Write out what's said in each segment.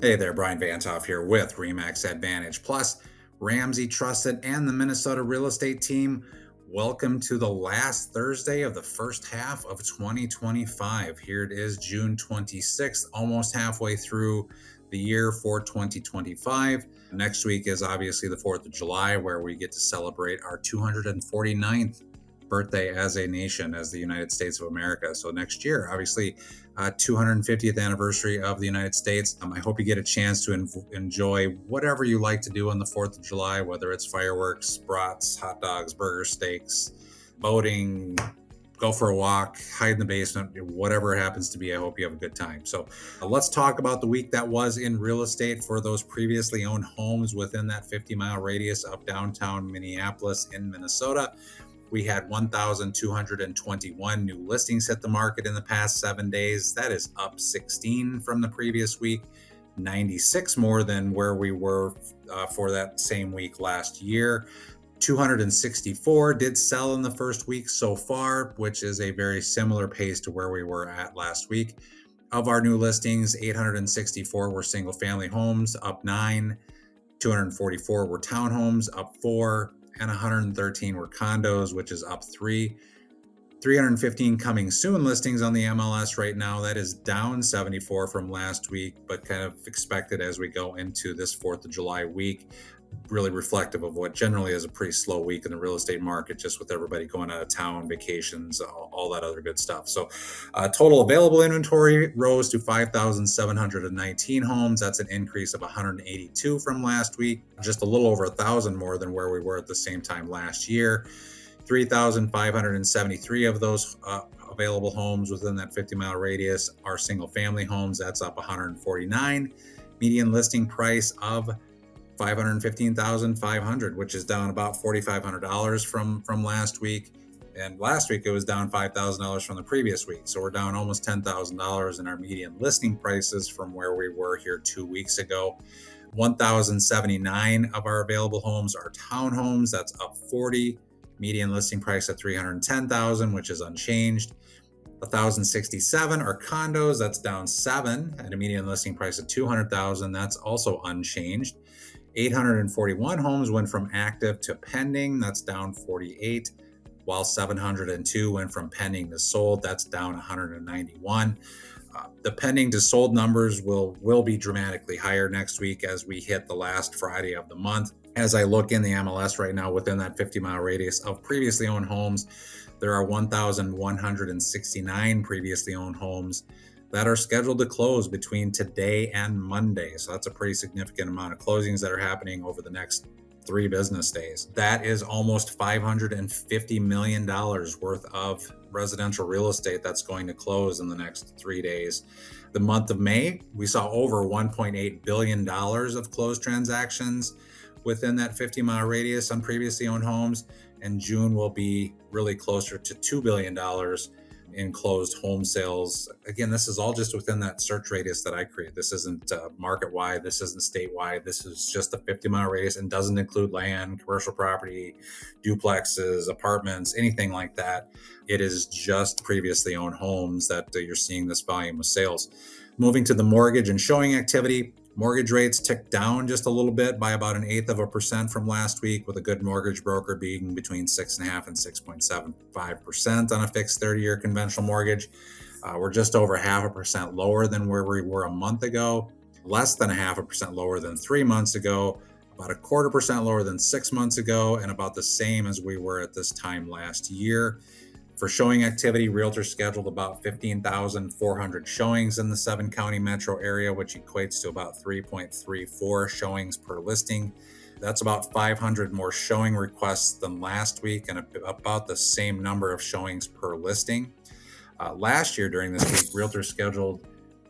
Hey there, Bryan VantHof here with RE/MAX Advantage Plus, Ramsey Trusted, and the Minnesota Real Estate Team. Welcome to the last Thursday of the first half of 2025. Here it is, June 26th, almost halfway through the year for 2025. Next week is obviously the 4th of July, where we get to celebrate our 249th birthday as a nation, as the United States of America. So next year, obviously, 250th anniversary of the United States. I hope you get a chance to enjoy whatever you like to do on the 4th of July, whether it's fireworks, brats, hot dogs, burgers, steaks, boating, go for a walk, hide in the basement, whatever it happens to be. I hope you have a good time. So let's talk about the week that was in real estate for those previously owned homes within that 50-mile radius of downtown Minneapolis in Minnesota. We had 1,221 new listings hit the market in the past 7 days. That is up 16 from the previous week, 96 more than where we were for that same week last year. 264 did sell in the first week so far, which is a very similar pace to where we were at last week. Of our new listings, 864 were single-family homes, up 9. 244 were townhomes, up 4. And 113 were condos, which is up 3. 315 coming soon listings on the MLS right now. That is down 74 from last week, but kind of expected as we go into this 4th of July week. Really reflective of what generally is a pretty slow week in the real estate market, just with everybody going out of town, vacations, all that other good stuff. So total available inventory rose to 5,719 homes. That's an increase of 182 from last week, just a little over 1,000 more than where we were at the same time last year. 3,573 of those available homes within that 50-mile radius are single family homes. That's up 149. Median listing price of $515,500, which is down about $4,500 from last week. And last week it was down $5,000 from the previous week. So we're down almost $10,000 in our median listing prices from where we were here 2 weeks ago. 1,079 of our available homes are townhomes. That's up 40. Median listing price at $310,000, which is unchanged. 1,067 are condos. That's down 7 at a median listing price of $200,000. That's also unchanged. 841 homes went from active to pending. That's down 48, while 702 went from pending to sold. That's down 191. The pending to sold numbers will be dramatically higher next week as we hit the last Friday of the month. As I look in the MLS right now within that 50-mile radius of previously owned homes, there are 1,169 previously owned homes that are scheduled to close between today and Monday. So that's a pretty significant amount of closings that are happening over the next 3 business days. That is almost $550 million worth of residential real estate that's going to close in the next 3 days. The month of May, we saw over $1.8 billion of closed transactions within that 50-mile radius on previously owned homes. And June will be really closer to $2 billion in closed home sales. Again, this is all just within that search radius that I create. This isn't market-wide. This isn't statewide. This is just a 50-mile radius and doesn't include land, commercial property, duplexes, apartments, anything like that. It is just previously owned homes that you're seeing this volume of sales. Moving to the mortgage and showing activity, mortgage rates ticked down just a little bit by about 1/8% from last week, with a good mortgage broker being between 6.5% and 6.75% on a fixed 30-year conventional mortgage. We're just over 0.5% lower than where we were a month ago, less than 0.5% lower than 3 months ago, about 0.25% lower than 6 months ago, and about the same as we were at this time last year. For showing activity, realtors scheduled about 15,400 showings in the 7-county metro area, which equates to about 3.34 showings per listing. That's about 500 more showing requests than last week and about the same number of showings per listing. Last year during this week, realtors scheduled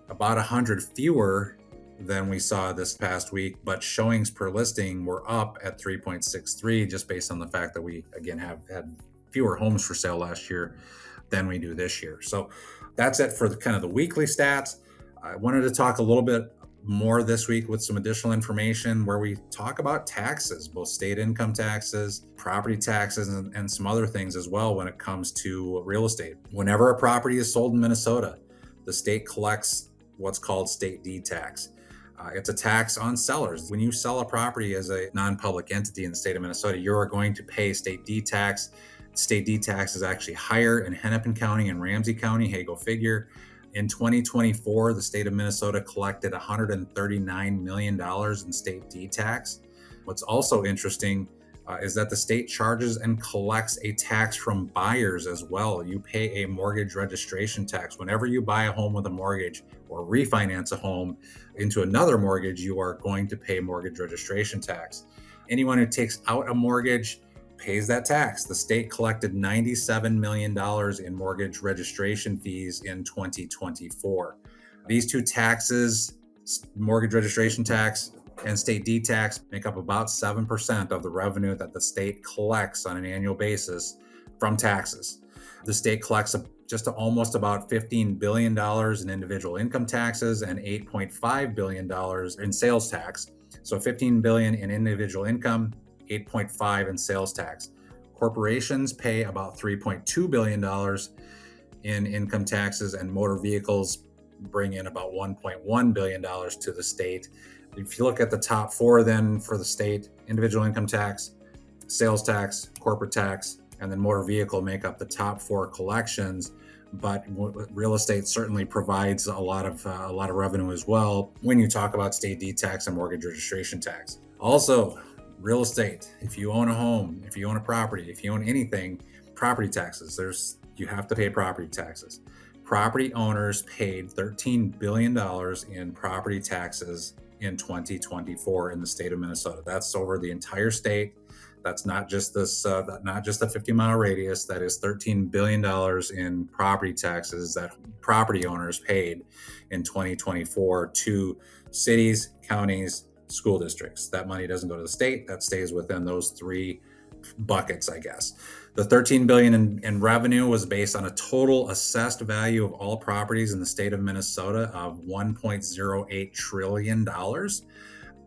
about 100 fewer than we saw this past week, but showings per listing were up at 3.63, just based on the fact that we, again, have had fewer homes for sale last year than we do this year. So that's it for the weekly stats. I wanted to talk a little bit more this week with some additional information where we talk about taxes, both state income taxes, property taxes, and some other things as well when it comes to real estate. Whenever a property is sold in Minnesota, the state collects what's called state deed tax. It's a tax on sellers. When you sell a property as a non-public entity in the state of Minnesota, you are going to pay state D tax. State D tax is actually higher in Hennepin County and Ramsey County. Hey, go figure. In 2024, the state of Minnesota collected $139 million in state D tax. What's also interesting is that the state charges and collects a tax from buyers as well. You pay a mortgage registration tax. Whenever you buy a home with a mortgage or refinance a home into another mortgage, you are going to pay mortgage registration tax. Anyone who takes out a mortgage pays that tax. The state collected $97 million in mortgage registration fees in 2024. These two taxes, mortgage registration tax and state D tax, make up about 7% of the revenue that the state collects on an annual basis from taxes. The state collects just almost about $15 billion in individual income taxes and $8.5 billion in sales tax. So $15 billion in individual income, 8.5 in sales tax. Corporations pay about $3.2 billion in income taxes, and motor vehicles bring in about $1.1 billion to the state. If you look at the top four then for the state, individual income tax, sales tax, corporate tax, and then motor vehicle make up the top four collections. But real estate certainly provides a lot of revenue as well when you talk about state D tax and mortgage registration tax. Also, real estate, if you own a home, if you own a property, if you own anything, property taxes, you have to pay property taxes. Property owners paid $13 billion in property taxes in 2024 in the state of Minnesota. That's over the entire state. That's not just the 50-mile radius. That is $13 billion in property taxes that property owners paid in 2024 to cities, counties, school districts. That money doesn't go to the state. That stays within those three buckets, I guess. The $13 billion in revenue was based on a total assessed value of all properties in the state of Minnesota of $1.08 trillion.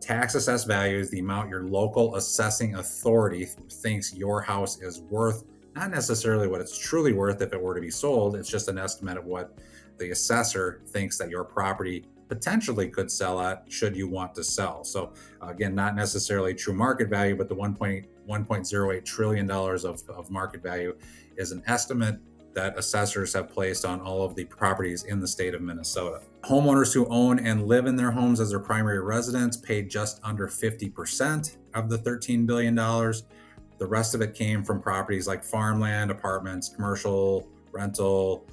Tax assessed value is the amount your local assessing authority thinks your house is worth, not necessarily what it's truly worth if it were to be sold. It's just an estimate of what the assessor thinks that your property potentially could sell at should you want to sell. So again, not necessarily true market value, but the $1.08 trillion of market value is an estimate that assessors have placed on all of the properties in the state of Minnesota. Homeowners who own and live in their homes as their primary residence paid just under 50% of the $13 billion. The rest of it came from properties like farmland, apartments, commercial, rental,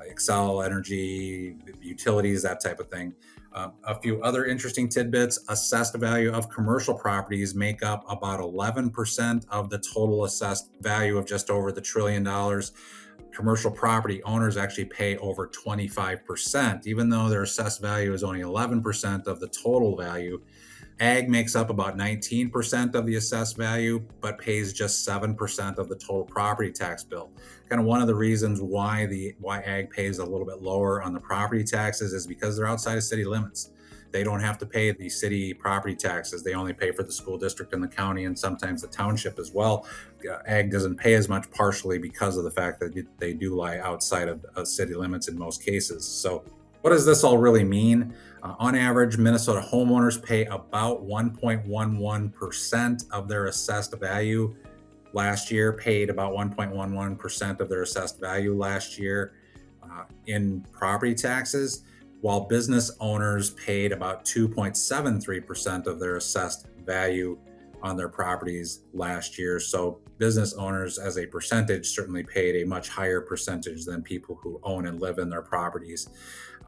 Excel, energy, utilities, that type of thing. A few other interesting tidbits: assessed value of commercial properties make up about 11% of the total assessed value of just over the $1 trillion. Commercial property owners actually pay over 25%, even though their assessed value is only 11% of the total value. Ag makes up about 19% of the assessed value, but pays just 7% of the total property tax bill. Kind of one of the reasons why ag pays a little bit lower on the property taxes is because they're outside of city limits. They don't have to pay the city property taxes. They only pay for the school district and the county and sometimes the township as well. Ag doesn't pay as much, partially because of the fact that they do lie outside of city limits in most cases. So what does this all really mean? On average, Minnesota homeowners pay about 1.11% of their assessed value last year, paid about 1.11% of their assessed value last year in property taxes, while business owners paid about 2.73% of their assessed value on their properties last year. So business owners as a percentage certainly paid a much higher percentage than people who own and live in their properties.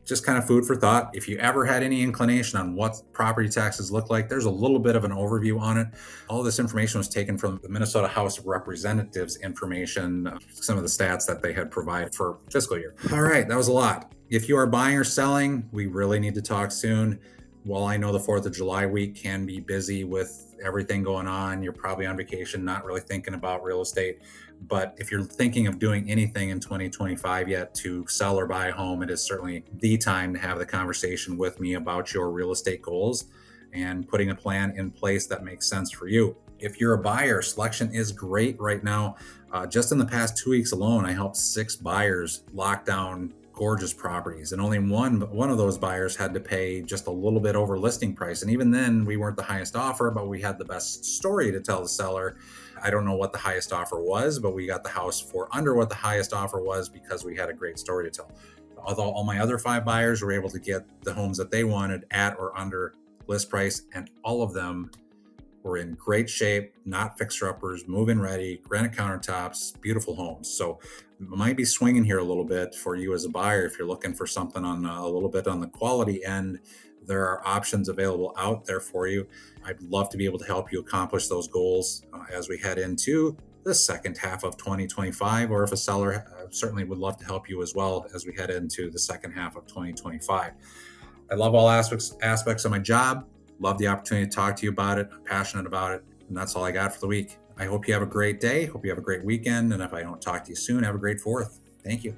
Just kind of food for thought. If you ever had any inclination on what property taxes look like, there's a little bit of an overview on it. All this information was taken from the Minnesota House of Representatives information, some of the stats that they had provided for fiscal year. All right, that was a lot. If you are buying or selling, we really need to talk soon. While I know the 4th of July week can be busy with everything going on, you're probably on vacation, not really thinking about real estate. But if you're thinking of doing anything in 2025 yet to sell or buy a home, it is certainly the time to have the conversation with me about your real estate goals and putting a plan in place that makes sense for you. If you're a buyer, selection is great right now. Just in the past 2 weeks alone, I helped 6 buyers lock down gorgeous properties, and only one of those buyers had to pay just a little bit over listing price. And even then, we weren't the highest offer, but we had the best story to tell the seller. I don't know what the highest offer was, but we got the house for under what the highest offer was because we had a great story to tell. Although all my other 5 buyers were able to get the homes that they wanted at or under list price, and all of them were in great shape, not fixer-uppers, move-in ready, granite countertops, beautiful homes. So it might be swinging here a little bit for you as a buyer. If you're looking for something on a little bit on the quality end, there are options available out there for you. I'd love to be able to help you accomplish those goals as we head into the second half of 2025, or if a seller certainly would love to help you as well as we head into the second half of 2025. I love all aspects of my job. Love the opportunity to talk to you about it. I'm passionate about it. And that's all I got for the week. I hope you have a great day. Hope you have a great weekend. And if I don't talk to you soon, have a great 4th. Thank you.